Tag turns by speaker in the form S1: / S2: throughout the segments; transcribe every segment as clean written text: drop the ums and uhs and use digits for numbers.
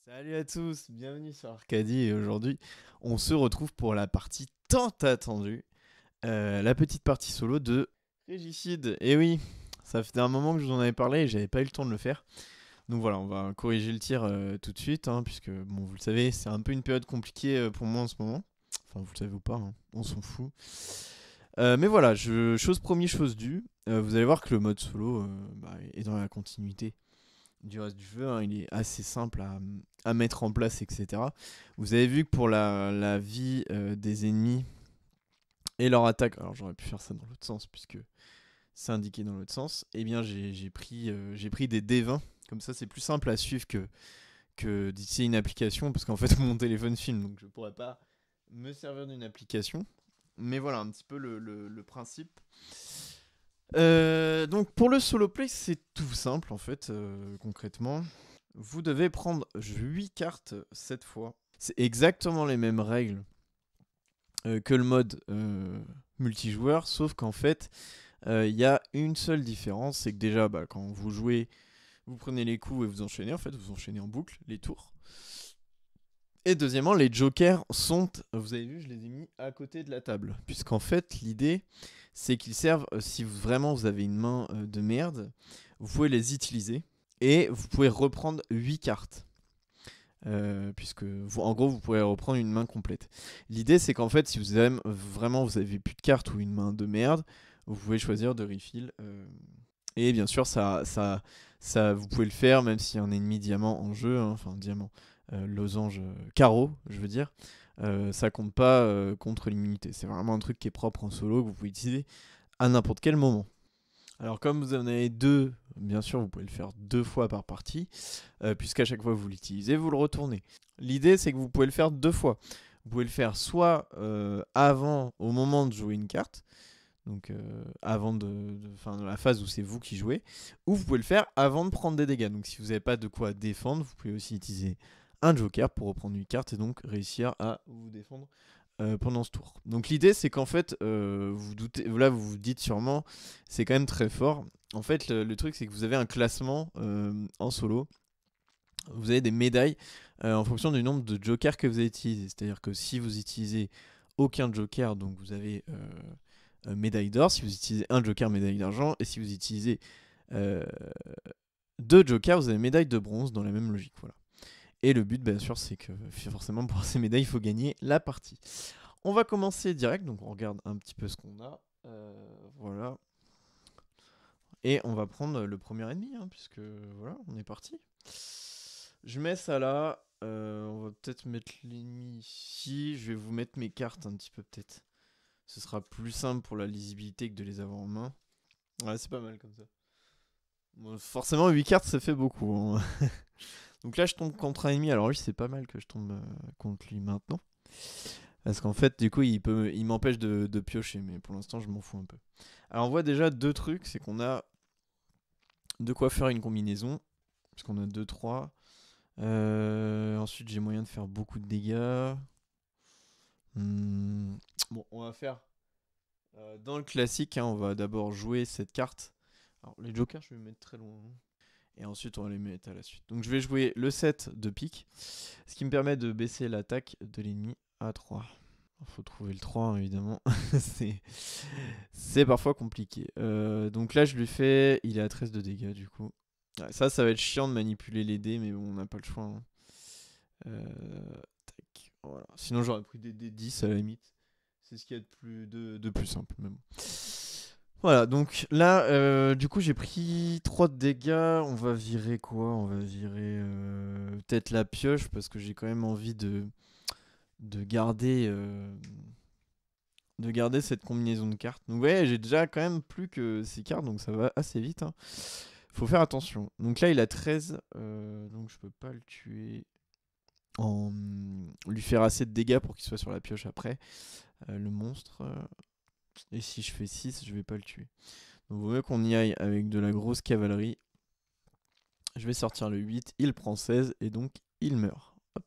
S1: Salut à tous, bienvenue sur Arcadie et aujourd'hui on se retrouve pour la partie tant attendue, la petite partie solo de Régicide. Et oui, ça fait un moment que je vous en avais parlé et j'avais pas eu le temps de le faire. Donc voilà, on va corriger le tir tout de suite, puisque bon, vous le savez, c'est un peu une période compliquée pour moi en ce moment. Enfin, vous le savez ou pas, on s'en fout. Mais voilà, chose promise, chose due. Vous allez voir que le mode solo est dans la continuité du reste du jeu, il est assez simple à mettre en place, etc. Vous avez vu que pour la vie des ennemis et leur attaque, alors j'aurais pu faire ça dans l'autre sens puisque c'est indiqué dans l'autre sens, eh bien j'ai pris des D20, comme ça c'est plus simple à suivre que d'utiliser une application, parce qu'en fait mon téléphone filme, donc je pourrais pas me servir d'une application. Mais voilà un petit peu le principe. Donc pour le solo play, c'est tout simple en fait, concrètement. Vous devez prendre 8 cartes cette fois. C'est exactement les mêmes règles que le mode multijoueur, sauf qu'en fait, il y a une seule différence, c'est que déjà, quand vous jouez, vous prenez les coups et vous enchaînez, en fait, vous enchaînez en boucle les tours. Et deuxièmement, les jokers sont, vous avez vu, je les ai mis à côté de la table. Puisqu'en fait, l'idée, c'est qu'ils servent, si vraiment vous avez une main de merde, vous pouvez les utiliser. Et vous pouvez reprendre 8 cartes. Puisque, en gros, vous pourrez reprendre une main complète. L'idée, c'est qu'en fait, si vous avez vraiment vous avez plus de cartes ou une main de merde, vous pouvez choisir de refill. Et bien sûr, vous pouvez le faire même s'il y a un ennemi diamant en jeu, enfin diamant, losange, carreau, je veux dire. Ça compte pas contre l'immunité. C'est vraiment un truc qui est propre en solo que vous pouvez utiliser à n'importe quel moment. Alors comme vous en avez deux, bien sûr vous pouvez le faire 2 fois par partie, puisqu'à chaque fois que vous l'utilisez, vous le retournez. L'idée c'est que vous pouvez le faire 2 fois. Vous pouvez le faire soit avant, au moment de jouer une carte, donc avant dans la phase où c'est vous qui jouez, ou vous pouvez le faire avant de prendre des dégâts. Donc si vous n'avez pas de quoi défendre, vous pouvez aussi utiliser un joker pour reprendre une carte et donc réussir à vous défendre pendant ce tour. Donc l'idée c'est qu'en fait, là vous vous dites sûrement, c'est quand même très fort. En fait le truc c'est que vous avez un classement en solo. Vous avez des médailles en fonction du nombre de jokers que vous avez utilisés. C'est-à-dire que si vous utilisez aucun joker, donc vous avez médaille d'or. Si vous utilisez un joker, médaille d'argent. Et si vous utilisez 2 jokers, vous avez médaille de bronze dans la même logique. Voilà. Et le but, bien sûr, c'est que forcément pour ces médailles, il faut gagner la partie. On va commencer direct, donc on regarde un petit peu ce qu'on a. Voilà. Et on va prendre le premier ennemi, puisque voilà, on est parti. Je mets ça là. On va peut-être mettre l'ennemi ici. Je vais vous mettre mes cartes un petit peu peut-être. Ce sera plus simple pour la lisibilité que de les avoir en main. Ouais, c'est pas mal comme ça. Bon, forcément, 8 cartes, ça fait beaucoup. Donc là, je tombe contre un ennemi. Alors lui, c'est pas mal que je tombe contre lui maintenant. Parce qu'en fait, du coup, il m'empêche de piocher. Mais pour l'instant, je m'en fous un peu. Alors on voit déjà 2 trucs. C'est qu'on a de quoi faire une combinaison. Parce qu'on a 2-3. Ensuite, j'ai moyen de faire beaucoup de dégâts. Bon, on va faire dans le classique. On va d'abord jouer cette carte. Alors, les jokers, je vais les mettre très loin. Et ensuite, on va les mettre à la suite. Donc, je vais jouer le 7 de pique. Ce qui me permet de baisser l'attaque de l'ennemi à 3. Il faut trouver le 3, évidemment. c'est parfois compliqué. Donc là, je lui fais. Il est à 13 de dégâts, du coup. Ouais, ça va être chiant de manipuler les dés, mais bon, on n'a pas le choix. Tac, voilà. Sinon, j'aurais pris des dés 10 à la limite. C'est ce qu'il y a de plus simple. Mais bon. Voilà, donc là, du coup, j'ai pris 3 de dégâts. On va virer quoi? On va virer peut-être la pioche, parce que j'ai quand même envie de garder, cette combinaison de cartes. Donc, ouais, j'ai déjà quand même plus que 6 cartes, donc ça va assez vite. Faut faire attention. Donc là, il a 13, donc je peux pas le tuer en lui faire assez de dégâts pour qu'il soit sur la pioche après, le monstre. Et si je fais 6, je vais pas le tuer. Donc vaut mieux qu'on y aille avec de la grosse cavalerie. Je vais sortir le 8, il prend 16 et donc il meurt. Hop.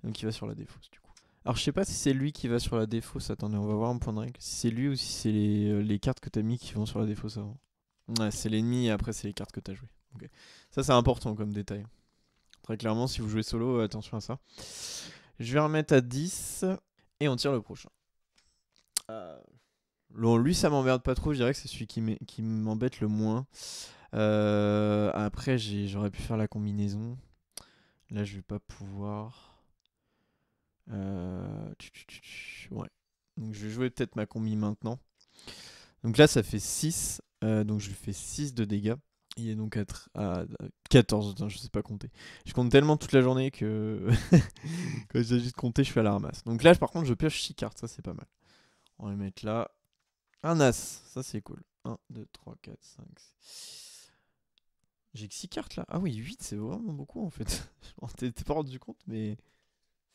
S1: Donc il va sur la défausse du coup. Alors je sais pas si c'est lui qui va sur la défausse. Attendez, on va voir un point de règle. Si c'est lui ou si c'est les cartes que t'as mis qui vont sur la défausse avant. Ouais, c'est l'ennemi et après c'est les cartes que t'as jouées. Okay. Ça c'est important comme détail. Très clairement, si vous jouez solo, attention à ça. Je vais remettre à 10 et on tire le prochain. Lui, ça m'emmerde pas trop. Je dirais que c'est celui qui m'embête le moins. Après, j'aurais pu faire la combinaison. Là, je vais pas pouvoir. Ouais. Donc, je vais jouer peut-être ma combi maintenant. Donc là, ça fait 6. Donc, je lui fais 6 de dégâts. Il est donc à 14. Putain, je sais pas compter. Je compte tellement toute la journée que quand il s'agit de compter, je suis à la ramasse. Donc là, par contre, je pioche 6 cartes. Ça, c'est pas mal. On va les mettre là. Un as. Ça, c'est cool. 1, 2, 3, 4, 5, 6. J'ai que 6 cartes là. Ah oui, 8, c'est vraiment beaucoup en fait. Je m'en étais pas rendu compte, mais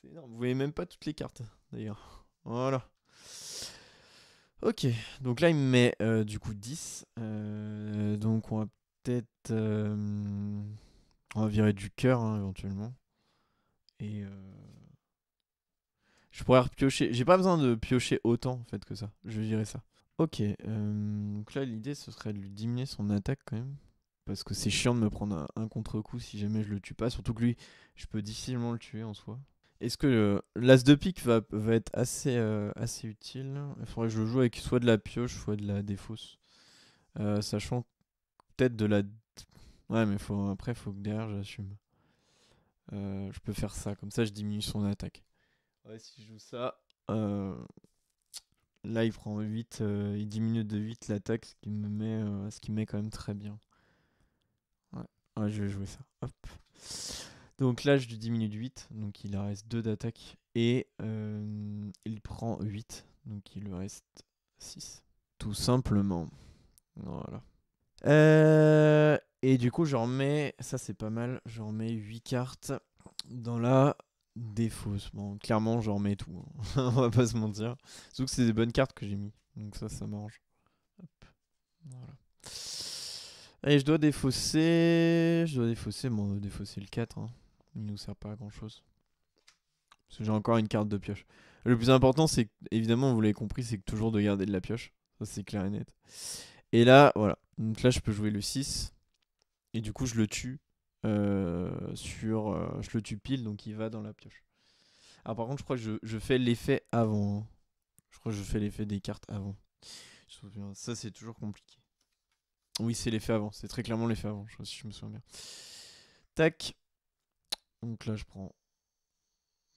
S1: c'est énorme. Vous voyez même pas toutes les cartes d'ailleurs. Voilà. Ok, donc là il me met du coup 10. Donc on va peut-être. On va virer du cœur hein, éventuellement. Et je pourrais repiocher. J'ai pas besoin de piocher autant en fait que ça. Je vais virer ça. Ok, donc là l'idée ce serait de lui diminuer son attaque quand même. Parce que c'est chiant de me prendre un contre-coup si jamais je le tue pas. Surtout que lui, je peux difficilement le tuer en soi. Est-ce que l'as de pique va être assez utile? Il faudrait que je joue avec soit de la pioche, soit de la défausse. Sachant peut-être de la... Ouais, mais après, faut que derrière, j'assume. Je peux faire ça, comme ça, je diminue son attaque. Ouais, si je joue ça... Là, il prend 8, il diminue de 8 l'attaque, ce qui me met quand même très bien. Ouais, je vais jouer ça. Hop. Donc là, je lui diminue de 8, donc il reste 2 d'attaque. Et il prend 8, donc il lui reste 6. Tout simplement. Voilà. Et du coup, je remets, ça c'est pas mal, je remets 8 cartes dans la défausse. Bon, clairement, je remets tout. Hein. On va pas se mentir. Surtout que c'est des bonnes cartes que j'ai mis. Donc ça m'arrange. Hop. Voilà. Allez, je dois défausser. Bon, on va défausser le 4. Hein. Il nous sert pas à grand chose. Parce que j'ai encore une carte de pioche. Le plus important, c'est que, évidemment, vous l'avez compris, c'est que toujours de garder de la pioche. Ça, c'est clair et net. Et là, voilà. Donc là, je peux jouer le 6. Et du coup, je le tue. Je le tue pile, donc il va dans la pioche. Alors, par contre, je crois que je fais l'effet avant. Hein. Je crois que je fais l'effet des cartes avant. Ça, c'est toujours compliqué. Oui, c'est l'effet avant. C'est très clairement l'effet avant, si je me souviens bien. Tac. Donc là, je prends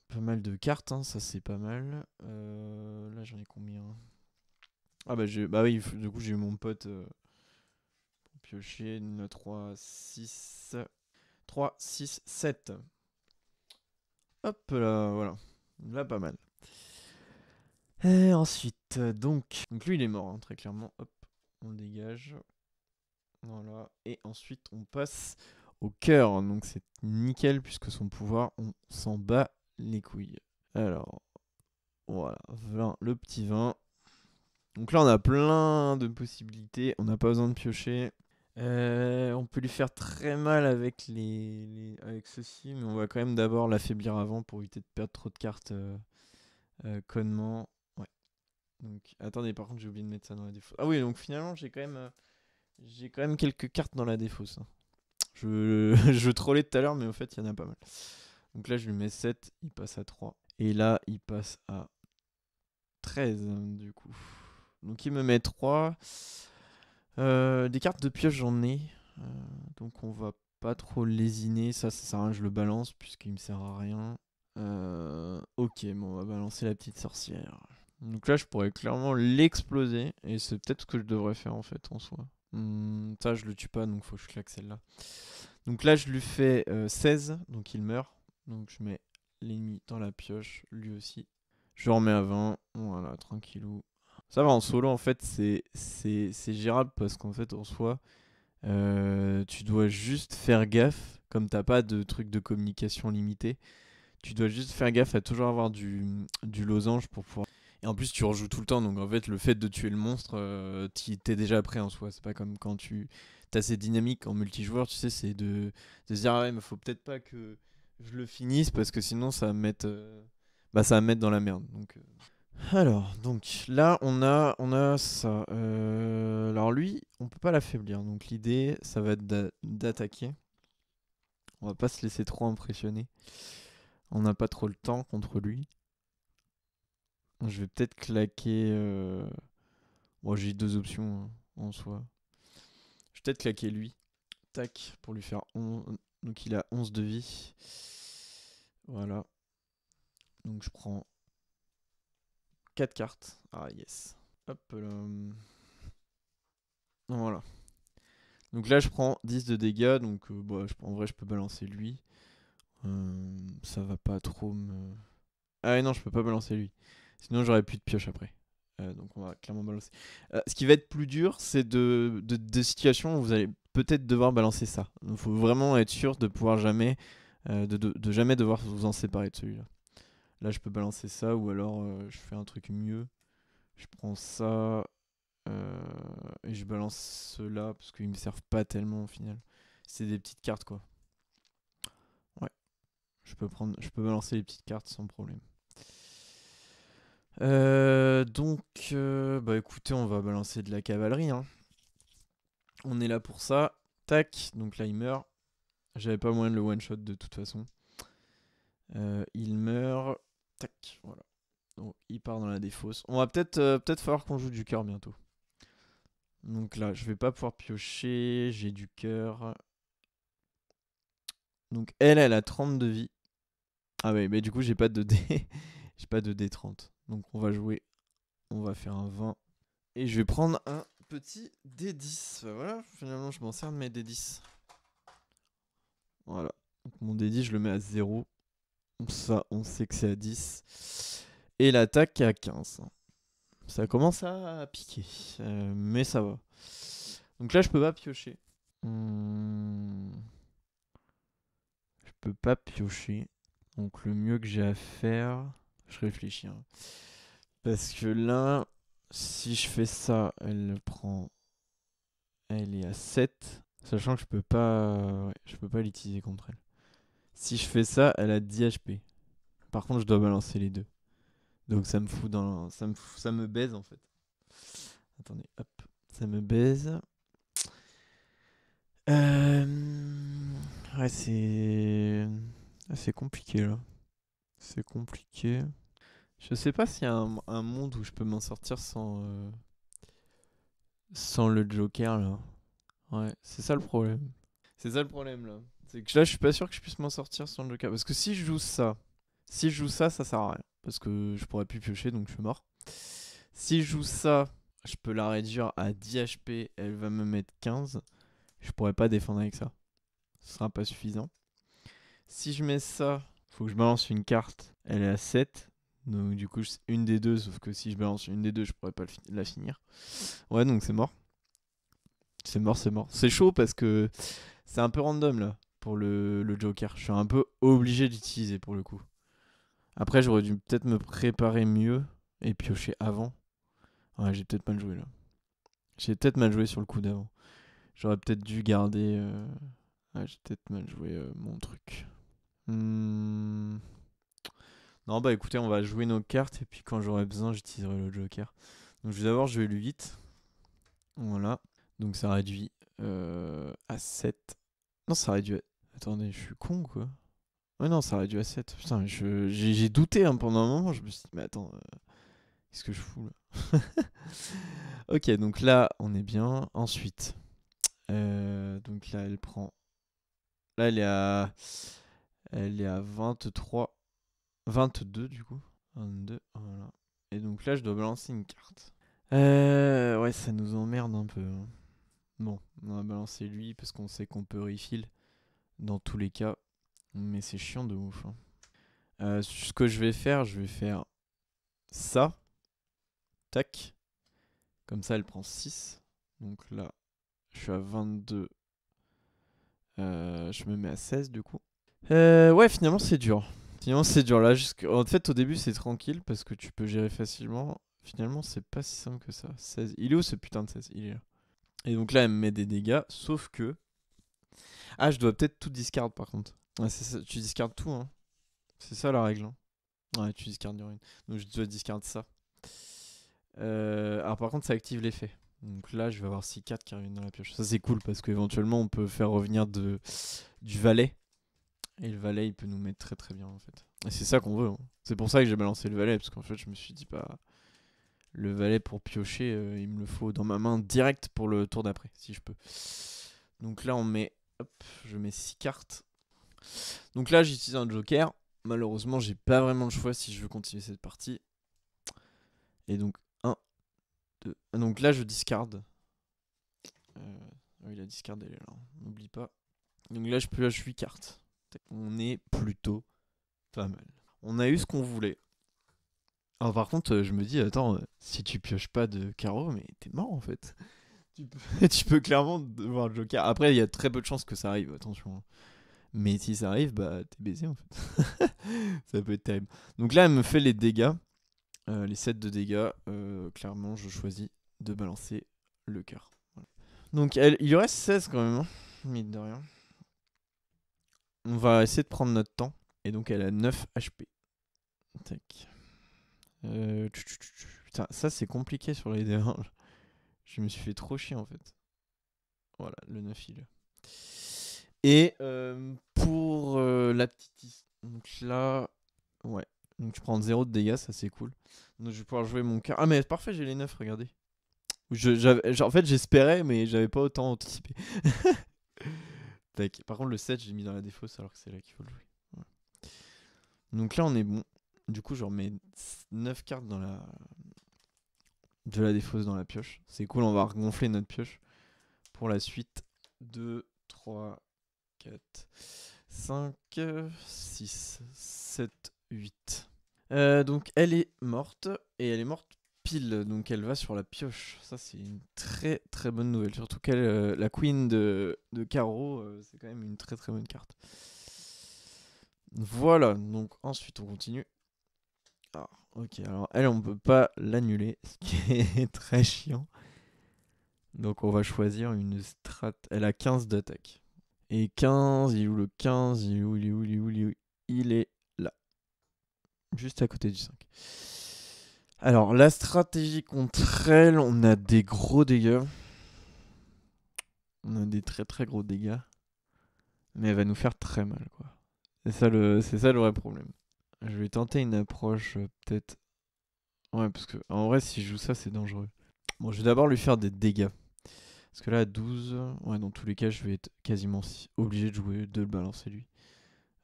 S1: pas mal de cartes. Hein, ça, c'est pas mal. Là, j'en ai combien? Ah bah oui, du coup, j'ai eu mon pote pour piocher. 3, 6... 3, 6, 7. Hop là, voilà. Là, pas mal. Et ensuite, donc lui, il est mort, hein, très clairement. Hop, on le dégage. Voilà. Et ensuite, on passe au cœur. Donc c'est nickel, puisque son pouvoir, on s'en bat les couilles. Alors, voilà. 20, le petit 20. Donc là, on a plein de possibilités. On n'a pas besoin de piocher. On peut lui faire très mal avec avec ceci, mais on va quand même d'abord l'affaiblir avant pour éviter de perdre trop de cartes connement. Ouais. Donc, attendez, par contre, j'ai oublié de mettre ça dans la défausse. Ah oui, donc finalement, j'ai quand même quelques cartes dans la défausse. Hein. Je trollais tout à l'heure, mais au fait, il y en a pas mal. Donc là, je lui mets 7, il passe à 3. Et là, il passe à 13, du coup. Donc il me met 3. Des cartes de pioche, j'en ai. Donc on va pas trop lésiner. Ça sert à rien, je le balance, puisqu'il me sert à rien. Ok, bon, on va balancer la petite sorcière. Donc là, je pourrais clairement l'exploser. Et c'est peut-être ce que je devrais faire, en fait, en soi. Ça, je le tue pas, donc faut que je claque celle-là. Donc là, je lui fais 16, donc il meurt. Donc je mets l'ennemi dans la pioche, lui aussi. Je remets à 20, voilà, tranquillou. Ça va, en solo, en fait, c'est gérable parce qu'en fait, en soi, tu dois juste faire gaffe, comme t'as pas de truc de communication limité, tu dois juste faire gaffe à toujours avoir du losange pour pouvoir... Et en plus, tu rejoues tout le temps, donc en fait, le fait de tuer le monstre, t'es déjà prêt en soi. C'est pas comme quand t'as ces dynamiques en multijoueur, tu sais, c'est de se dire, ah ouais, mais faut peut-être pas que je le finisse parce que sinon, ça va me mettre, ça va me mettre dans la merde. Donc, alors, donc là, on a ça. Alors lui, on peut pas l'affaiblir. Donc l'idée, ça va être d'attaquer. On va pas se laisser trop impressionner. On n'a pas trop le temps contre lui. Je vais peut-être claquer... Bon, j'ai deux options hein, en soi. Je vais peut-être claquer lui. Tac, pour lui faire 11. Donc il a 11 de vie. Voilà. Donc je prends 4 cartes. Ah yes. Hop là. Voilà. Donc là je prends 10 de dégâts. Donc bah, en vrai je peux balancer lui. Ça va pas trop me... Ah non, je peux pas balancer lui. Sinon j'aurais plus de pioche après. Donc on va clairement balancer. Ce qui va être plus dur, c'est de situations où vous allez peut-être devoir balancer ça. Il faut vraiment être sûr de pouvoir jamais... de jamais devoir vous en séparer de celui-là. Là je peux balancer ça ou alors je fais un truc mieux. Je prends ça et je balance ceux-là parce qu'ils me servent pas tellement au final. C'est des petites cartes quoi. Ouais, je peux balancer les petites cartes sans problème. Bah écoutez, on va balancer de la cavalerie. Hein. On est là pour ça. Tac, donc là il meurt. J'avais pas moyen de le one-shot de toute façon. Il meurt. Tac, voilà. Donc il part dans la défausse. On va peut-être falloir qu'on joue du cœur bientôt. Donc là, je vais pas pouvoir piocher. J'ai du cœur. Donc elle a 30 de vie. Ah ouais, mais du coup j'ai pas de dé. J'ai pas de D30. Donc on va jouer. On va faire un 20. Et je vais prendre un petit D10. Voilà, finalement je m'en sers de mes D10. Voilà. Donc mon D10 je le mets à 0. Ça, on sait que c'est à 10. Et l'attaque est à 15. Ça commence à piquer. Mais ça va. Donc là je peux pas piocher. Je peux pas piocher. Donc le mieux que j'ai à faire... Je réfléchis. Hein. Parce que là, si je fais ça, elle prend... Elle est à 7. Sachant que je peux pas... Ouais, je peux pas l'utiliser contre elle. Si je fais ça, elle a 10 HP. Par contre, je dois balancer les deux. Donc ça me fout dans... Ça me baise en fait. Attendez, hop. Ça me baise. Ouais, c'est... C'est compliqué là. C'est compliqué. Je sais pas s'il y a un monde où je peux m'en sortir sans le Joker là. Ouais, c'est ça le problème. C'est ça le problème là. C'est que là, je suis pas sûr que je puisse m'en sortir sans le Joker. Parce que si je joue ça, ça sert à rien. Parce que je pourrais plus piocher donc je suis mort. Si je joue ça, je peux la réduire à 10 HP. Elle va me mettre 15. Je pourrais pas défendre avec ça. Ce sera pas suffisant. Si je mets ça, faut que je balance une carte. Elle est à 7. Donc du coup, une des deux. Sauf que si je balance une des deux, je pourrais pas la finir. Ouais, donc c'est mort. C'est mort, c'est mort. C'est chaud parce que c'est un peu random là pour le Joker. Je suis un peu obligé d'utiliser pour le coup. Après, j'aurais dû peut-être me préparer mieux et piocher avant. Ouais, j'ai peut-être mal joué là. J'ai peut-être mal joué sur le coup d'avant. J'aurais peut-être dû garder. Ouais, j'ai peut-être mal joué mon truc. Non, bah écoutez, on va jouer nos cartes et puis quand j'aurai besoin, j'utiliserai le Joker. Donc je vais d'abord jouer le 8. Voilà. Donc ça réduit à 7. Non, ça réduit à... Attendez, je suis con quoi. Ouais, non, ça réduit à 7. Putain, j'ai douté hein, pendant un moment. Je me suis dit, mais attends, qu'est-ce que je fous là? Ok, donc là, on est bien. Ensuite, donc là, elle prend... Là, elle est à 23... 22 du coup. 22, voilà. Et donc là, je dois balancer une carte. Ouais, ça nous emmerde un peu. Hein. Bon, on va balancer lui parce qu'on sait qu'on peut refill dans tous les cas. Mais c'est chiant de ouf. Hein. Ce que je vais faire ça. Tac. Comme ça, elle prend 6. Donc là, je suis à 22. Je me mets à 16 du coup. Ouais, finalement, c'est dur. Finalement, c'est dur. Là, en fait, au début, c'est tranquille parce que tu peux gérer facilement. Finalement, c'est pas si simple que ça. 16. Il est où ce putain de 16? Il est là. Et donc là, elle me met des dégâts. Sauf que. Ah, je dois peut-être tout discard par contre. Ouais, c'est ça. Tu discardes tout, hein. C'est ça la règle. Hein. Ouais, tu discardes rien. Donc je dois discard ça. Alors par contre, ça active l'effet. Donc là, je vais avoir 6 cartes qui reviennent dans la pioche. Ça, c'est cool parce qu'éventuellement, on peut faire revenir du valet. Et le valet, il peut nous mettre très très bien en fait. Et c'est ça qu'on veut. Hein. C'est pour ça que j'ai balancé le valet, parce qu'en fait, je me suis dit, bah, le valet pour piocher, il me le faut dans ma main direct pour le tour d'après, si je peux. Donc là, on met. Hop, je mets 6 cartes. Donc là, j'utilise un joker. Malheureusement, j'ai pas vraiment le choix si je veux continuer cette partie. Et donc, 1, 2. Donc là, je discarde. Oui, la discard, elle est là. N'oublie pas. Donc là, je pioche 8 cartes. On est plutôt pas mal. On a eu ce qu'on voulait. Alors par contre, je me dis, attends, si tu pioches pas de carreau, mais t'es mort en fait. Tu peux clairement devoir le joker. Après, il y a très peu de chances que ça arrive, attention. Mais si ça arrive, bah t'es baisé en fait. Ça peut être terrible. Donc là, elle me fait les dégâts. Les 7 de dégâts. Clairement, je choisis de balancer le cœur. Voilà. Donc il lui reste 16 quand même, hein, mine de rien. On va essayer de prendre notre temps. Et donc elle a 9 HP. Tac. Putain, ça c'est compliqué sur les D1. Je me suis fait trop chier en fait. Voilà, le 9 il. Et pour la petite. Donc là. Ouais. Donc je prends 0 de dégâts, ça c'est cool. Donc je vais pouvoir jouer mon cœur. Ah mais parfait, j'ai les 9, regardez. En fait j'espérais, mais j'avais pas autant anticipé. Tac. Par contre le 7 j'ai mis dans la défausse alors que c'est là qu'il faut le jouer. Voilà. Donc là on est bon. Du coup je remets 9 cartes dans la. De la défausse dans la pioche. C'est cool, on va regonfler notre pioche. Pour la suite. 2, 3, 4, 5, 6, 7, 8. Donc elle est morte. Et elle est morte pile. Donc elle va sur la pioche. Ça c'est une très très bonne nouvelle. Surtout qu'elle, la queen de carreau, c'est quand même une très très bonne carte. Voilà. Donc ensuite on continue. Ah, ok, alors elle on peut pas l'annuler. Ce qui est très chiant. Donc on va choisir une strat. Elle a 15 d'attaque. Et 15, il est où le 15? Il est où? Il est où? Il est où? Il est où? Il est là. Juste à côté du 5. Alors la stratégie contre elle, on a des gros dégâts. On a des très très gros dégâts. Mais elle va nous faire très mal quoi. C'est ça le vrai problème. Je vais tenter une approche peut-être. Ouais parce que en vrai si je joue ça c'est dangereux. Bon je vais d'abord lui faire des dégâts. Parce que là, à 12, ouais, dans tous les cas, je vais être quasiment obligé de jouer, de le balancer lui.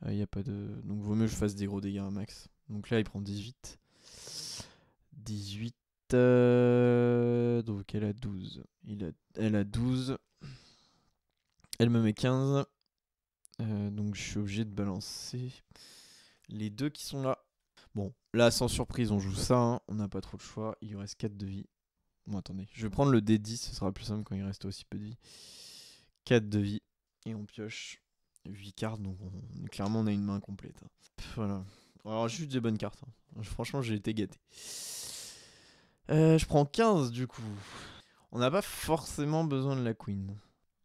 S1: Y a pas de... Donc, vaut mieux que je fasse des gros dégâts à max. Donc là, il prend 18. 18. Donc, elle a 12. Elle a 12. Elle me met 15. Donc, je suis obligé de balancer les deux qui sont là. Bon, là, sans surprise, on joue ça. Hein. On n'a pas trop de choix. Il lui reste 4 de vie. Bon, attendez. Je vais prendre le D10. Ce sera plus simple quand il reste aussi peu de vie. 4 de vie. Et on pioche 8 cartes. Donc, clairement, on a une main complète. Hein. Voilà. Alors, juste des bonnes cartes. Hein. Franchement, j'ai été gâté. Je prends 15 du coup. On n'a pas forcément besoin de la queen.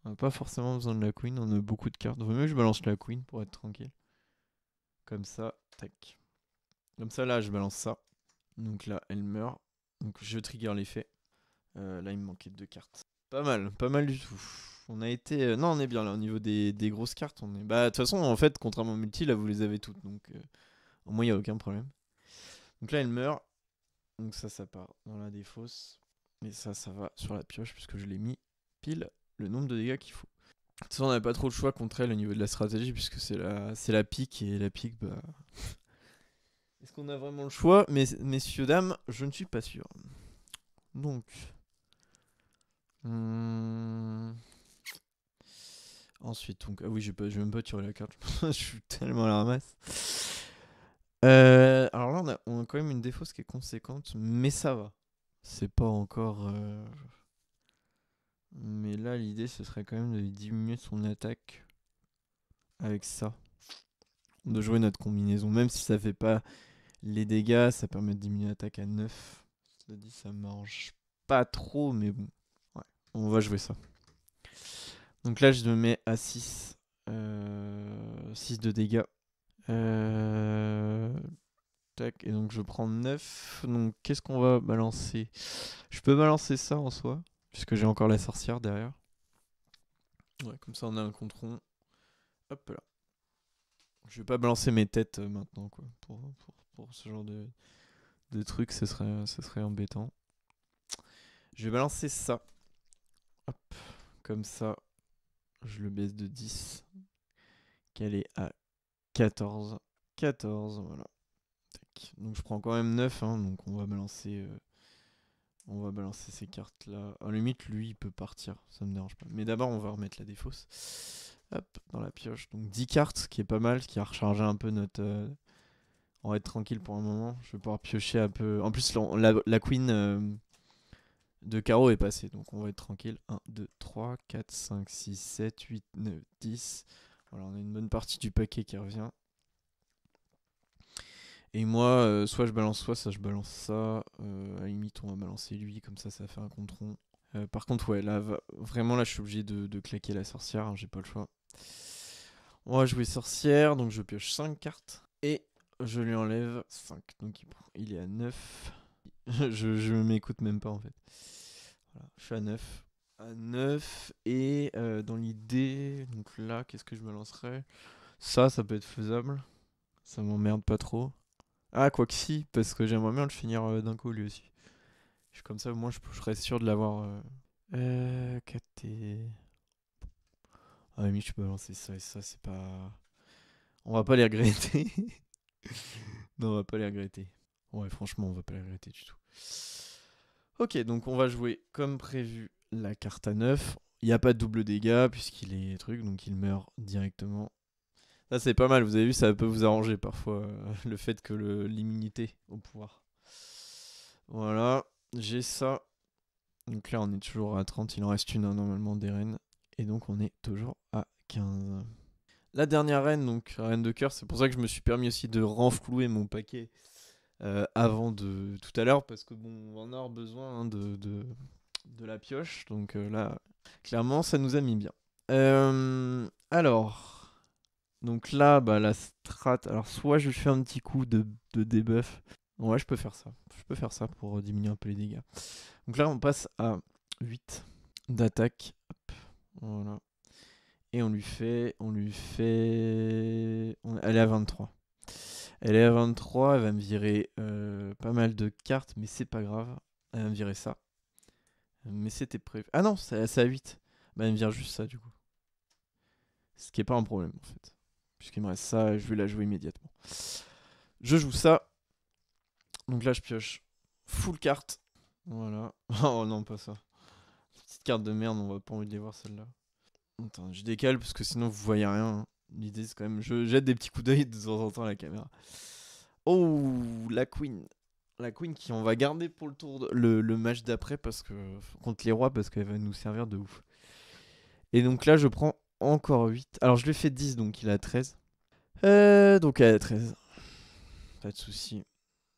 S1: On n'a pas forcément besoin de la queen. On a beaucoup de cartes. Vaut mieux que je balance la queen pour être tranquille. Comme ça, tac. Comme ça, là, je balance ça. Donc là, elle meurt. Donc je trigger l'effet. Là, il me manquait 2 cartes. Pas mal du tout. On a été... Non, on est bien là. Au niveau des grosses cartes, on est... Bah, de toute façon, en fait, contrairement au multi, là, vous les avez toutes. Donc, au moins, il n'y a aucun problème. Donc là, elle meurt. Donc ça part dans la défausse. Et ça va sur la pioche, puisque je l'ai mis pile le nombre de dégâts qu'il faut. De toute façon, on n'avait pas trop le choix contre elle au niveau de la stratégie, puisque c'est la pique. Et la pique, bah... Est-ce qu'on a vraiment le choix? Mais messieurs, dames, je ne suis pas sûr. Donc... Ensuite, donc... Ah oui, je vais même pas tirer la carte. Je suis tellement à la ramasse. Alors là, on a quand même une défausse qui est conséquente, mais ça va. C'est pas encore... Mais là, l'idée, ce serait quand même de diminuer son attaque avec ça. De jouer notre combinaison. Même si ça fait pas les dégâts, ça permet de diminuer l'attaque à 9. Cela dit, ça marche pas trop, mais bon. Ouais, on va jouer ça. Donc là, je me mets à 6. 6 de dégâts. Tac, et donc je prends 9. Donc qu'est-ce qu'on va balancer? Je peux balancer ça en soi, puisque j'ai encore la sorcière derrière. Ouais, comme ça on a un contron. Hop là. Je vais pas balancer mes têtes maintenant, quoi. Pour ce genre de truc, ce serait embêtant. Je vais balancer ça. Hop, comme ça, je le baisse de 10. Qu'elle est à 14. 14, voilà. Tac. Donc je prends quand même 9, hein, donc on va balancer ces cartes-là. À la limite, lui, il peut partir, ça me dérange pas. Mais d'abord, on va remettre la défausse. Hop, dans la pioche. Donc 10 cartes, ce qui est pas mal, ce qui a rechargé un peu notre... On va être tranquille pour un moment. Je vais pouvoir piocher un peu. En plus, la queen de carreau est passée, donc on va être tranquille. 1, 2, 3, 4, 5, 6, 7, 8, 9, 10. Voilà, on a une bonne partie du paquet qui revient. Et moi, soit je balance soit je balance ça. À la limite, on va balancer lui, comme ça fait un contre-rond. Par contre, ouais, là, vraiment, là, je suis obligé de claquer la sorcière, hein, j'ai pas le choix. On va jouer sorcière, donc je pioche 5 cartes. Et je lui enlève 5. Donc il est à 9. je m'écoute même pas en fait. Voilà, je suis à 9. À 9. Et dans l'idée, donc là, qu'est-ce que je me lancerais? Ça peut être faisable. Ça m'emmerde pas trop. Ah, quoi que si, parce que j'aimerais bien le finir d'un coup lui aussi. Je suis comme ça, au moins je serais sûr de l'avoir. 4T. Ah, mais je peux balancer ça et ça, c'est pas. On va pas les regretter. Non, on va pas les regretter. Ouais, franchement, on va pas les regretter du tout. Ok, donc on va jouer comme prévu la carte à 9. Il n'y a pas de double dégâts puisqu'il est truc, donc il meurt directement. Ça, c'est pas mal, vous avez vu, ça peut vous arranger parfois le fait que l'immunité au pouvoir. Voilà, j'ai ça. Donc là, on est toujours à 30, il en reste une hein, normalement des reines. Et donc on est toujours à 15. La dernière reine, donc la reine de cœur, c'est pour ça que je me suis permis aussi de renflouer mon paquet avant de tout à l'heure, parce que bon, on va en avoir besoin hein, de la pioche. Donc là, clairement, ça nous a mis bien. Alors, donc là, bah, la strat. Alors, soit je fais un petit coup de debuff. Ouais, je peux faire ça. Je peux faire ça pour diminuer un peu les dégâts. Donc là, on passe à 8 d'attaque. Hop, voilà. Et on lui fait. Elle est à 23. Elle est à 23, elle va me virer pas mal de cartes, mais c'est pas grave. Elle va me virer ça. Mais c'était prévu. Ah non, c'est à 8. Bah, elle me vire juste ça du coup. Ce qui est pas un problème en fait. Puisqu'il me reste ça, je vais la jouer immédiatement. Je joue ça. Donc là, je pioche full carte. Voilà. Oh non, pas ça. Petite carte de merde, on va pas envie de les voir celle-là. Attends, je décale parce que sinon vous voyez rien. Hein. L'idée c'est quand même. Je jette des petits coups d'œil de temps en temps à la caméra. Oh, la queen. La queen qui on va garder pour le match d'après parce que contre les rois parce qu'elle va nous servir de ouf. Et donc là je prends encore 8. Alors je lui ai fait 10 donc il a 13. Donc elle a 13. Pas de souci.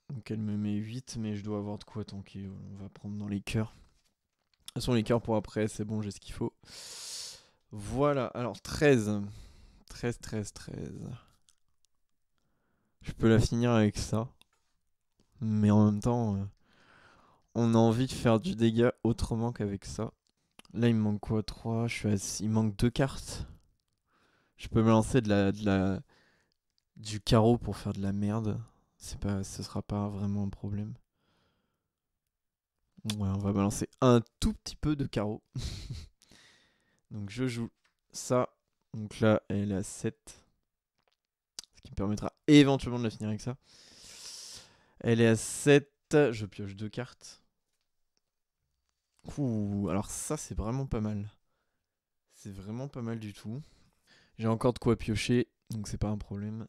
S1: Donc elle me met 8 mais je dois avoir de quoi tanker. On va prendre dans les cœurs. De toute façon les cœurs pour après c'est bon j'ai ce qu'il faut. Voilà alors 13. 13, 13, 13. Je peux la finir avec ça. Mais en même temps on a envie de faire du dégât autrement qu'avec ça. Là, il me manque quoi? 3. Il manque 2 cartes. Je peux me lancer du carreau pour faire de la merde. Ce sera pas vraiment un problème. Ouais, on va balancer un tout petit peu de carreau. Donc je joue ça. Donc là, elle est à 7. Ce qui me permettra éventuellement de la finir avec ça. Elle est à 7. Je pioche 2 cartes. Ouh, alors ça, c'est vraiment pas mal. C'est vraiment pas mal du tout. J'ai encore de quoi piocher, donc c'est pas un problème.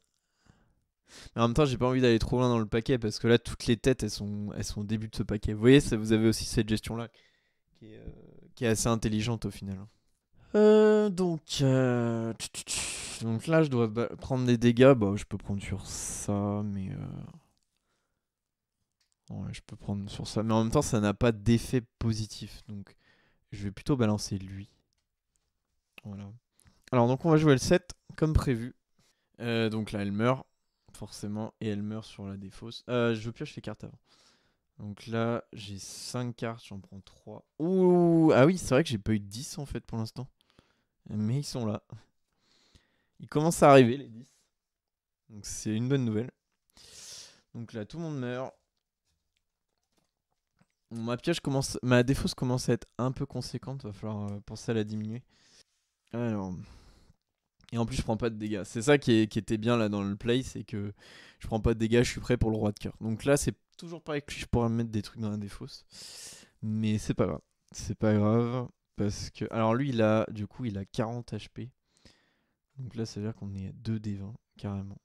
S1: Mais en même temps, j'ai pas envie d'aller trop loin dans le paquet parce que là, toutes les têtes, elles sont au début de ce paquet. Vous voyez, vous avez aussi cette gestion-là qui est assez intelligente au final. Donc là, je dois prendre des dégâts. Bah, je peux prendre sur ça, mais ouais, je peux prendre sur ça. Mais en même temps, ça n'a pas d'effet positif. Donc, je vais plutôt balancer lui. Voilà. Alors, donc, on va jouer le 7 comme prévu. Donc là, elle meurt, forcément, et elle meurt sur la défausse. Je pioche les cartes avant. Donc là, j'ai 5 cartes, j'en prends 3. Ouh, ah oui, c'est vrai que j'ai pas eu de 10 en fait pour l'instant. Mais ils sont là. Ils commencent à arriver les 10. Donc c'est une bonne nouvelle. Donc là, tout le monde meurt. Ma défausse commence à être un peu conséquente. Va falloir penser à la diminuer. Alors. Et en plus, je prends pas de dégâts. C'est ça qui était bien là dans le play, c'est que je prends pas de dégâts, je suis prêt pour le roi de cœur. Donc là, c'est toujours pareil que je pourrais me mettre des trucs dans la défausse. Mais c'est pas grave. C'est pas grave. Parce que. Alors lui, du coup, il a 40 HP. Donc là, ça veut dire qu'on est à 2 D20, carrément.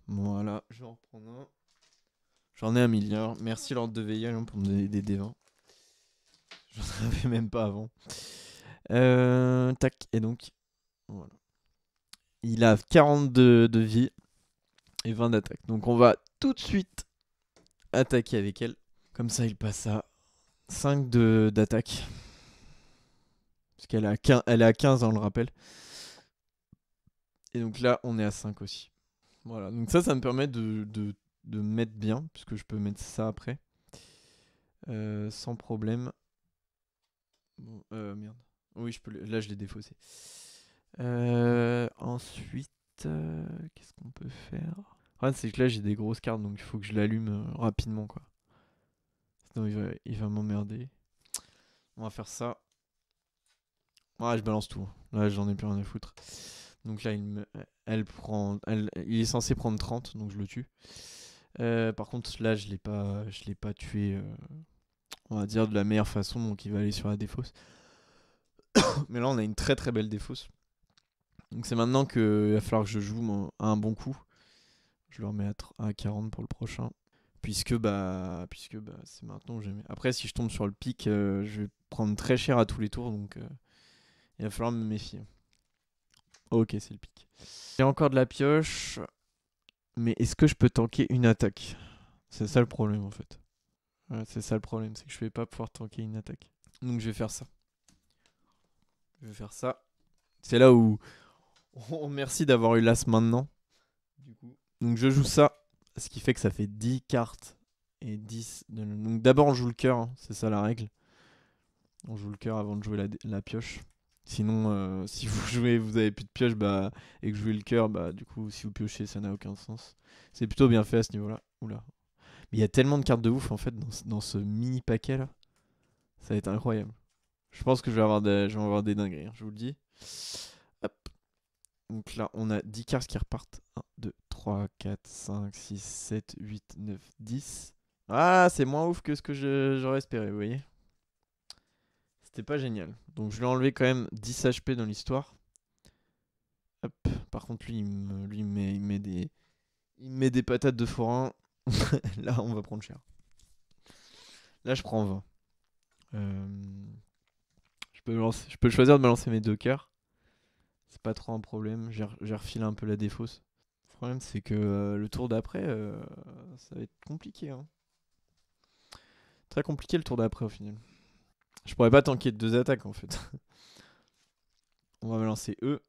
S1: Voilà, je vais en prendre un. J'en ai 1 milliard. Merci Lord de Veil pour me donner des D20. J'en avais même pas avant. Tac, et donc, voilà. Il a 42 de vie et 20 d'attaque. Donc on va tout de suite attaquer avec elle. Comme ça, il passe à 5 d'attaque. Parce qu'elle elle est à 15, on le rappelle. Et donc là, on est à 5 aussi. Voilà, donc ça me permet de me mettre bien, puisque je peux mettre ça après. Sans problème. Bon, merde. Oui, là, je l'ai défaussé. Ensuite, qu'est-ce qu'on peut faire? Ouais, c'est que là, j'ai des grosses cartes, donc il faut que je l'allume rapidement, quoi. Sinon, il va m'emmerder. On va faire ça. Ouais, je balance tout. Là, j'en ai plus rien à foutre. Donc là, il est censé prendre 30, donc je le tue. Par contre, là, je l'ai pas tué, on va dire, de la meilleure façon, donc il va aller sur la défausse. Mais là, on a une très très belle défausse. Donc c'est maintenant qu'il va falloir que je joue à un bon coup. Je le remets à 40 pour le prochain. Puisque c'est maintenant que j'aime. Après, si je tombe sur le pic, je vais prendre très cher à tous les tours, donc il va falloir me méfier. Ok, c'est le pic. J'ai encore de la pioche, mais est-ce que je peux tanker une attaque? C'est ça le problème en fait. Ouais, c'est ça le problème, c'est que je vais pas pouvoir tanker une attaque. Donc je vais faire ça. C'est là où on remercie d'avoir eu l'as maintenant. Du coup. Donc je joue ça, ce qui fait que ça fait 10 cartes et 10. Donc d'abord on joue le cœur, hein, c'est ça la règle. On joue le cœur avant de jouer la pioche. Sinon, si vous avez plus de pioche et que vous jouez le cœur, du coup, si vous piochez, ça n'a aucun sens. C'est plutôt bien fait à ce niveau-là. Oula. Mais il y a tellement de cartes de ouf en fait dans ce mini paquet là. Ça va être incroyable. Je pense que je vais avoir des dingueries, hein, je vous le dis. Hop. Donc là, on a 10 cartes qui repartent. 1, 2, 3, 4, 5, 6, 7, 8, 9, 10. Ah, c'est moins ouf que ce que j'aurais espéré, vous voyez. C'était pas génial. Donc je lui ai enlevé quand même 10 HP dans l'histoire. Hop. Par contre, lui, il met des patates de forain. Là, on va prendre cher. Là, je prends 20. Je peux choisir de balancer mes 2 cœurs. C'est pas trop un problème. J'ai refilé un peu la défausse. Le problème, c'est que le tour d'après, ça va être compliqué. Hein. Très compliqué le tour d'après au final. Je pourrais pas tanker 2 attaques en fait. On va balancer eux.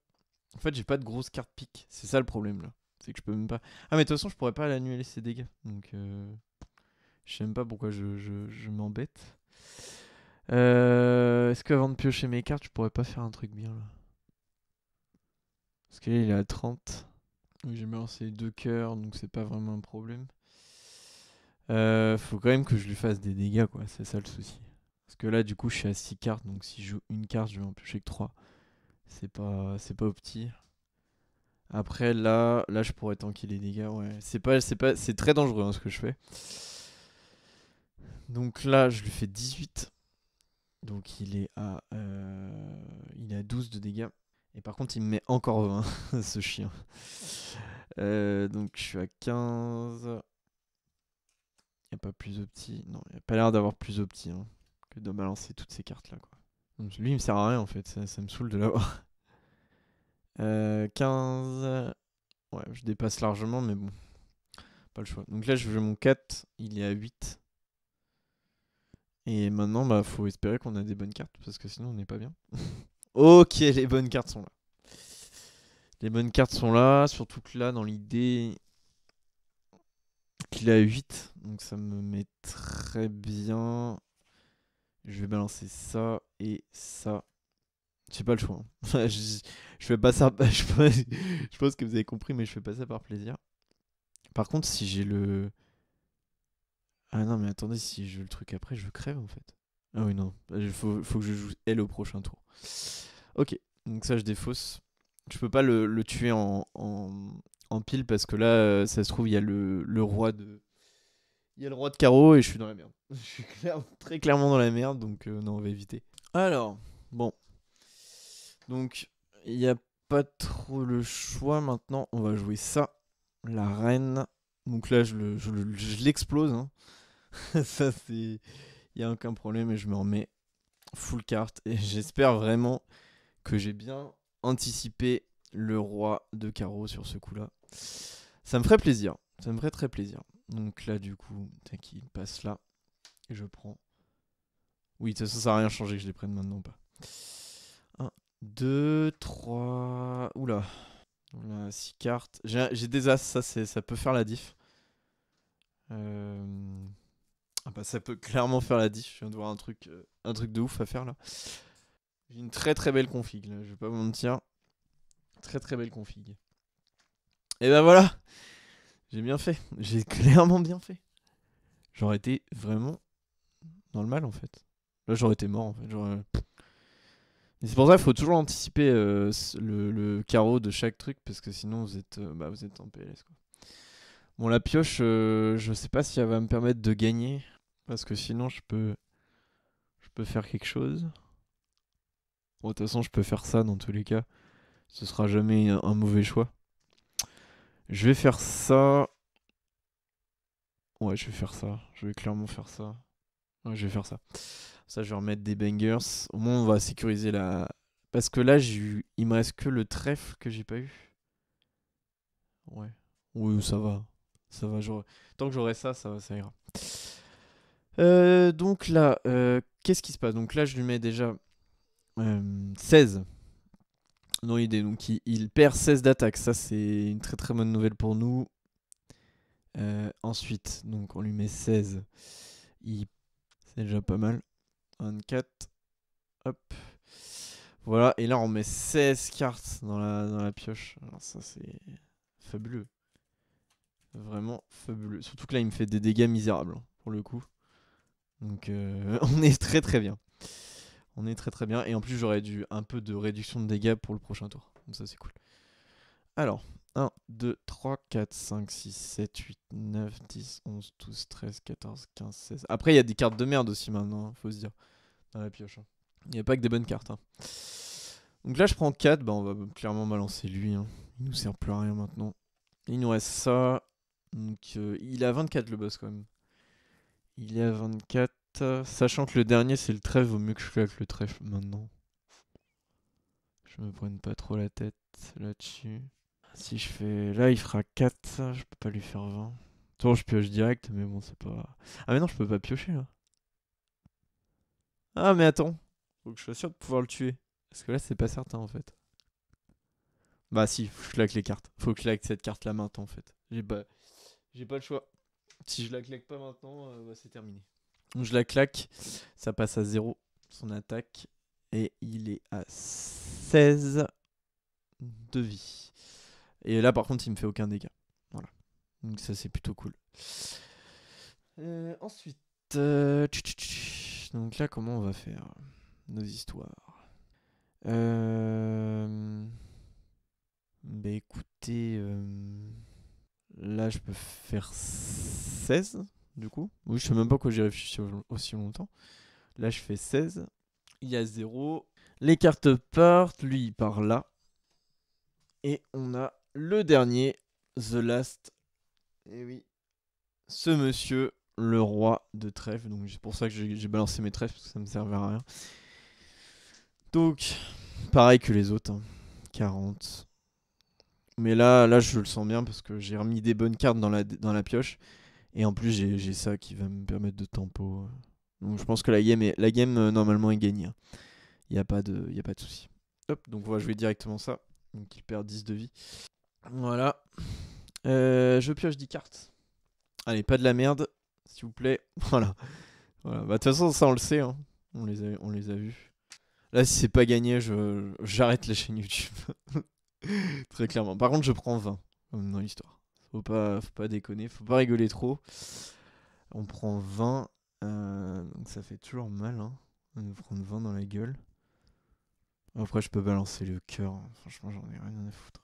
S1: En fait, j'ai pas de grosses cartes pique. C'est ça le problème là. C'est que je peux même pas. Ah, mais de toute façon, je pourrais pas annuler ses dégâts. Donc, je sais même pas pourquoi je m'embête. Est-ce qu'avant de piocher mes cartes, je pourrais pas faire un truc bien là? Parce que là, il est à 30. Donc, j'ai balancé 2 cœurs, donc c'est pas vraiment un problème. Faut quand même que je lui fasse des dégâts, quoi. C'est ça le souci. Parce que là, du coup, je suis à 6 cartes. Donc, si je joue une carte, je vais en piocher que 3. C'est pas opti. Après, là, je pourrais tanker les dégâts. Ouais, c'est très dangereux hein, ce que je fais. Donc là, je lui fais 18. Donc il est à 12 de dégâts. Et par contre, il me met encore 20, ce chien. Donc je suis à 15. Il n'y a pas plus opti. Non, il n'y a pas l'air d'avoir plus opti hein, que de balancer toutes ces cartes là. Quoi. Donc, lui, il me sert à rien en fait. Ça me saoule de l'avoir. 15. Ouais, je dépasse largement, mais bon. Pas le choix. Donc là, je veux mon 4. Il est à 8. Et maintenant, faut espérer qu'on a des bonnes cartes, parce que sinon on n'est pas bien. Ok, les bonnes cartes sont là. Les bonnes cartes sont là, surtout que là, dans l'idée, qu'il a 8, donc ça me met très bien. Je vais balancer ça et ça. J'ai pas le choix. Hein. Je fais pas ça. Je pense que vous avez compris, mais je fais pas ça par plaisir. Par contre, si j'ai le... Ah non, mais attendez, si je veux le truc après, je crève en fait. Ah oui, non. Faut que je joue elle au prochain tour. Ok, donc ça, je défausse. Je peux pas le tuer en pile parce que là, ça se trouve, il y a le roi de... Il y a le roi de carreau et je suis dans la merde. Je suis très clairement dans la merde, donc non, on va éviter. Alors, bon. Donc, il n'y a pas trop le choix maintenant. On va jouer ça. La reine. Donc là, je l'explose. Hein. Ça, c'est... Il n'y a aucun problème et je me remets full carte. Et j'espère vraiment que j'ai bien anticipé le roi de carreau sur ce coup-là. Ça me ferait plaisir. Ça me ferait très plaisir. Donc là, du coup, tac, il passe là. Et je prends. Oui, ça sert à rien changer que je les prenne maintenant ou pas. 1, 2, 3. Oula. Oula, 6 cartes. J'ai des as, ça peut faire la diff. Ah bah ça peut clairement faire la diff. Je viens de voir un truc de ouf à faire là. J'ai une très très belle config là, je vais pas vous mentir. Très très belle config. Et bah voilà. J'ai bien fait. J'ai clairement bien fait. J'aurais été vraiment dans le mal en fait. Là j'aurais été mort en fait. Et c'est pour ça qu'il faut toujours anticiper le carreau de chaque truc parce que sinon vous êtes en PLS quoi. Bon la pioche, je sais pas si elle va me permettre de gagner parce que sinon je peux faire quelque chose. Bon, de toute façon je peux faire ça dans tous les cas. Ce sera jamais un mauvais choix. Je vais faire ça. Ouais, je vais faire ça. Je vais clairement faire ça. Ouais, je vais faire ça. Ça, je vais remettre des bangers. Au moins, on va sécuriser la... Parce que là, il me reste que le trèfle que j'ai pas eu. Ouais. Oui, ça va. Ça va. Tant que j'aurai ça, ça ira. Donc là, qu'est-ce qui se passe? Donc là, je lui mets déjà 16 dans l'idée. Donc il perd 16 d'attaque. Ça, c'est une très très bonne nouvelle pour nous. Ensuite, donc on lui met 16. C'est déjà pas mal. 24. Hop. Voilà, et là on met 16 cartes dans la pioche. Alors ça c'est fabuleux. Vraiment fabuleux. Surtout que là il me fait des dégâts misérables hein, pour le coup. Donc on est très très bien. On est très très bien. Et en plus j'aurais dû un peu de réduction de dégâts pour le prochain tour. Donc ça c'est cool. Alors, 1, 2, 3, 4, 5, 6, 7, 8, 9, 10, 11, 12, 13, 14, 15, 16. Après il y a des cartes de merde aussi maintenant, hein, faut se dire. Dans la pioche. Hein. Il n'y a pas que des bonnes cartes. Hein. Donc là, je prends 4. Bah, on va clairement balancer lui. Hein. Il nous sert plus à rien maintenant. Il nous reste ça. Donc, il a 24 le boss quand même. Il est à 24. Sachant que le dernier, c'est le trèfle. Vaut mieux que je claque le trèfle maintenant. Je me prenne pas trop la tête là-dessus. Si je fais. Là, il fera 4. Je peux pas lui faire 20. Toi, je pioche direct. Mais bon, c'est pas. Ah, mais non, je peux pas piocher là. Ah, mais attends. Faut que je sois sûr de pouvoir le tuer. Parce que là, c'est pas certain en fait. Bah si, faut que je claque les cartes. Faut que je claque cette carte là maintenant en fait. J'ai pas le choix. Si je la claque pas maintenant, bah, c'est terminé. Donc je la claque, ça passe à 0 son attaque. Et il est à 16 de vie. Et là par contre il me fait aucun dégât. Voilà. Donc ça c'est plutôt cool. Ensuite, donc là comment on va faire nos histoires Bah écoutez, là je peux faire 16 du coup. Oui, je sais même pas quoi j'ai réfléchi aussi longtemps. Là je fais 16. Il y a 0. Les cartes partent, lui il part là. Et on a le dernier, The Last. Et oui, ce monsieur, le roi de trèfle. Donc c'est pour ça que j'ai balancé mes trèfles parce que ça me servait à rien. Donc, pareil que les autres. Hein. 40. Mais là, je le sens bien parce que j'ai remis des bonnes cartes dans la pioche. Et en plus, j'ai ça qui va me permettre de tempo. Donc je pense que la game normalement est gagnée. Il n'y a pas de souci. Hop, donc on va jouer directement ça. Donc il perd 10 de vie. Voilà. Je pioche 10 cartes. Allez, pas de la merde, s'il vous plaît. Voilà. Bah, de toute façon, ça on le sait. Hein. On les a vus. Là, si c'est pas gagné, j'arrête la chaîne YouTube. Très clairement. Par contre, je prends 20 comme dans l'histoire. Faut pas déconner, faut pas rigoler trop. On prend 20, donc ça fait toujours mal, hein, de nous prendre 20 dans la gueule. Après, je peux balancer le cœur, hein. Franchement, j'en ai rien à foutre.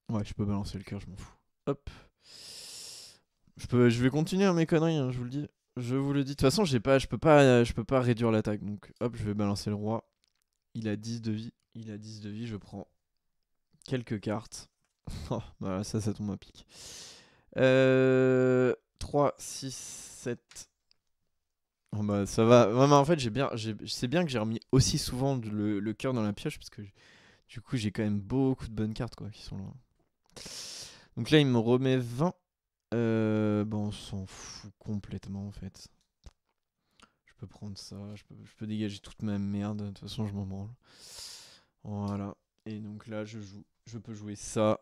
S1: Ouais, je peux balancer le cœur, je m'en fous. Hop. Je vais continuer à mes conneries, hein, je vous le dis. Je vous le dis. De toute façon, je peux pas réduire l'attaque. Donc, hop, je vais balancer le roi. Il a 10 de vie. Je prends quelques cartes. Oh, bah ça tombe à pic. 3, 6, 7. Oh, bah ça va. Ouais, mais en fait, c'est bien que j'ai remis aussi souvent le cœur dans la pioche parce que du coup, j'ai quand même beaucoup de bonnes cartes quoi, qui sont là. Donc là, il me remet 20. Bon, on s'en fout complètement en fait. Je peux prendre ça, je peux dégager toute ma merde. De toute façon, je m'en branle. Voilà. Et donc là, je peux jouer ça.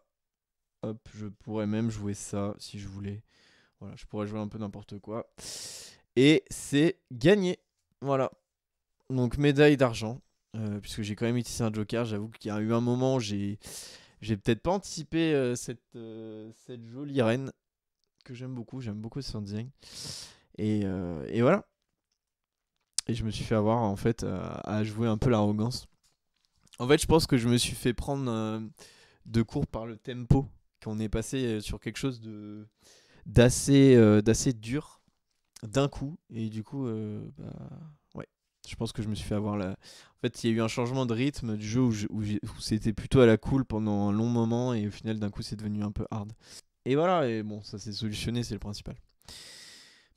S1: Hop, je pourrais même jouer ça si je voulais. Voilà, je pourrais jouer un peu n'importe quoi. Et c'est gagné. Voilà. Donc médaille d'argent. Puisque j'ai quand même utilisé un joker. J'avoue qu'il y a eu un moment où j'ai peut-être pas anticipé cette jolie reine que j'aime beaucoup. J'aime beaucoup ce sound design. Et voilà. Et je me suis fait avoir en fait à jouer un peu l'arrogance. En fait, je pense que je me suis fait prendre de court par le tempo. Qu'on est passé sur quelque chose d'assez dur d'un coup. Et du coup, ouais. Je pense que je me suis fait avoir là. En fait, il y a eu un changement de rythme du jeu où c'était plutôt à la cool pendant un long moment. Et au final, d'un coup, c'est devenu un peu hard. Et voilà, et bon, ça s'est solutionné, c'est le principal.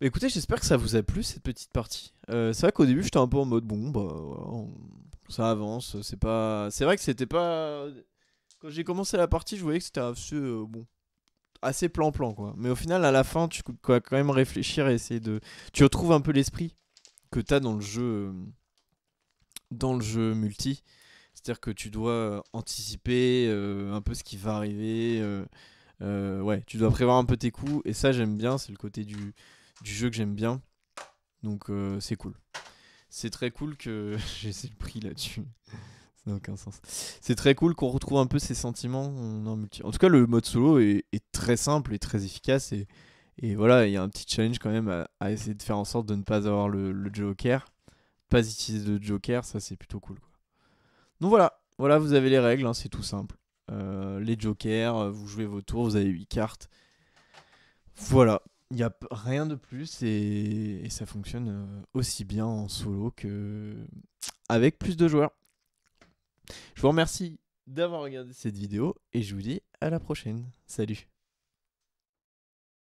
S1: Mais écoutez, j'espère que ça vous a plu cette petite partie. C'est vrai qu'au début, j'étais un peu en mode bon, bah voilà, ça avance. C'est vrai que c'était pas. Quand j'ai commencé la partie, je voyais que c'était assez bon, assez plan-plan quoi. Mais au final, à la fin, tu dois quand même réfléchir et essayer de. Tu retrouves un peu l'esprit que t'as dans le jeu multi. C'est-à-dire que tu dois anticiper un peu ce qui va arriver. Ouais, tu dois prévoir un peu tes coups. Et ça, j'aime bien. C'est le côté du jeu que j'aime bien. Donc, c'est cool. C'est très cool que. J'ai essayé le prix là-dessus. Ça n'a aucun sens. C'est très cool qu'on retrouve un peu ces sentiments en multi. En tout cas, le mode solo est très simple et très efficace. Et voilà, il y a un petit challenge quand même à essayer de faire en sorte de ne pas avoir le Joker. Pas utiliser de Joker, ça c'est plutôt cool, quoi. Donc voilà, vous avez les règles, hein, c'est tout simple. Les Jokers, vous jouez vos tours, vous avez 8 cartes. Voilà, il n'y a rien de plus et ça fonctionne aussi bien en solo que avec plus de joueurs. Je vous remercie d'avoir regardé cette vidéo et je vous dis à la prochaine. Salut.